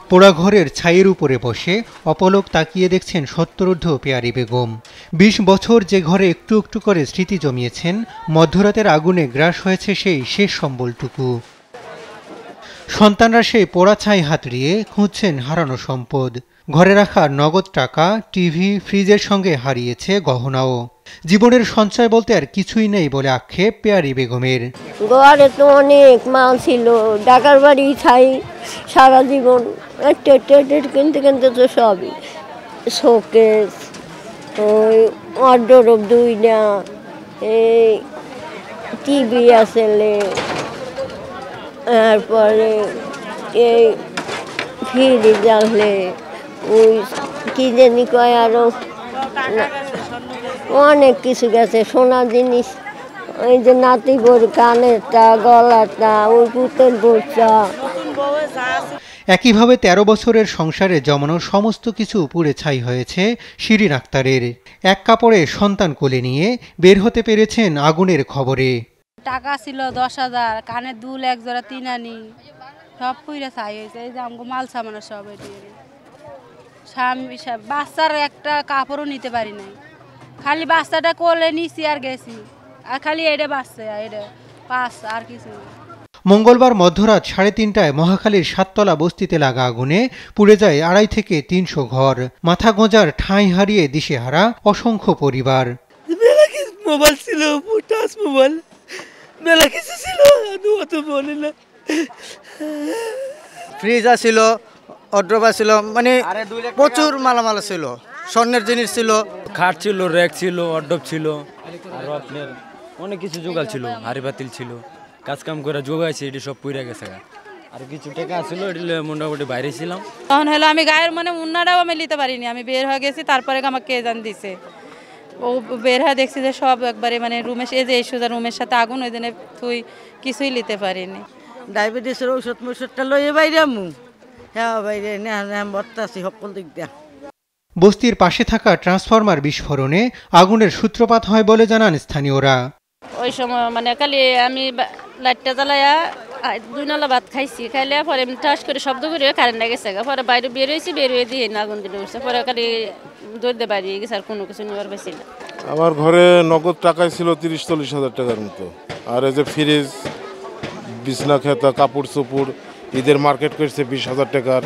পোড়া ঘরের ছাইয়ের উপরে বসে অপলক তাকিয়ে দেখছেন ৭০ পেয়ারী বেগম। ২০ বছর যে ঘরে একটু একটু করে স্মৃতি জমিয়েছেন, মধ্যরাতের আগুনে গ্রাস হয়েছে সেই শেষ সম্বলটুকু। সন্তানরা সেই পোড়া ছাই হাতড়িয়ে খুঁজছেন হারানো সম্পদ। ঘরে রাখা নগদ টাকা, টিভি, ফ্রিজের সঙ্গে হারিয়েছে গহনাও। জীবনের সঞ্চয় বলতে আর কিছুই নেই বলে আক্ষেপ পেয়ারী বেগমের। ঘরে তো অনেক মাল ছিল, ঢাকার বাড়ি ছাই সারা জীবন কিনতে কিনতে তো সবই, শোকেস, ওই ওয়ারড্রোব 2টা, এই টিভি আসলে, তারপরে এই ফ্রিজ আসলে, ওই কি জানি কয় আরো অনেক কিছু গেছে, সোনা জিনিস, ওই যে নাতি বোর কানেরটা, গলাটা, ওই পুতুল বোরটা। একইভাবে ১৩ বছরের সংসারে জমানো সমস্ত কিছু পুড়ে ছাই হয়েছে শিরিন আক্তারের। এক কাপড়ে সন্তান কোলে নিয়ে বের হতে পেরেছেন আগুনের খবরে। টাকা ছিল ১০,০০০, কানের দুল এক জোড়া 3 আনি, সব পুড়ে ছাই হয়েছে। এই যে আমাকে মাল সামানো সব স্বামী, বাচ্চার একটা কাপড়ও নিতে পারি নাই, খালি বাচ্চাটা কোলে নিছি আর গেছি, আর খালি এটা বাচ্চা, এটা পাস, আর কিছু না। মঙ্গলবার মধ্যরাত ৩:৩০টায় মহাখালীর ৭তলা বস্তিতে লাগা আগুনে পুড়ে যায় ২৫০ থেকে ৩০০ ঘর। মাথা গোঁজার ঠাঁই হারিয়ে দিশেহারা অসংখ্য পরিবার। মোবাইল ছিল, টাচ মোবাইল, মেলা কিছু ছিল, ফ্রিজ ছিল, ওয়ারড্রোব ছিল, মানে প্রচুর মালামাল ছিল, স্বর্ণের জিনিস ছিল, খাট ছিল, র্যাক ছিল, ওয়ারড্রোব ছিল, আর আপনার অনেক কিছু জোগাড় ছিল, হাড়ি পাতিল ছিল, কাজ কাম করে জোগাইছে, এটি সব পুড়ে গেছে। আর কিছু টাকা ছিল, এটি মোটামুটি বাইরে ছিলাম। তখন হলো আমি গায়ের উন্নাটাও আমি নিতে পারিনি, আমি বের হয়ে গেছি, তারপরে আমাকে জান দিছে। ও বের হয়ে দেখছি যে সব একবারে রুমের, এই যে সোজা রুমের সাথে আগুন, ওই জন্য তুই কিছুই নিতে পারিনি। ডায়াবেটিসের ঔষধটা লইয়ে বাইরে আমু, হ্যাঁ বাইরে বর্তাছি সকল দিক দিয়া। বস্তির পাশে থাকা ট্রান্সফরমার বিস্ফোরণে আগুনের সূত্রপাত হয় বলে জানান স্থানীয়রা। ওই সময় খালি আমি লাইটটা জ্বালাইয়া 2 নালা ভাত খাইছি, খাইলে পরে ঠাস করে শব্দ করে কারেন্ট গেছে, পরে বাইরে বের হয়েছি, বের হয়ে দিয়ে আগুন দিলে উঠছে, পরে খালি দৌড়তে বাইরে গেছে, আর কোনো কিছু নেওয়ার পাইছি না। আমার ঘরে নগদ টাকায় ছিল ৩০-৪০ হাজার টাকার মতো, আর এই যে ফ্রিজ, বিছনা খেতা, কাপড় চোপড়, ঈদের মার্কেট করছে ২০,০০০ টাকার।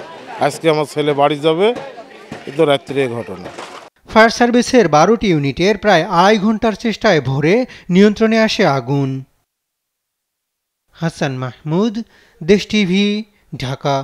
আজকে আমার ছেলে বাড়ি যাবে, কিন্তু রাত্রে ঘটনা। ফায়ার সার্ভিসের ১২টি ইউনিটের প্রায় ২.৫ ঘন্টার চেষ্টায় ভোরে নিয়ন্ত্রণে আসে আগুন। হাসান মাহমুদ, দেশ টিভি, ঢাকা।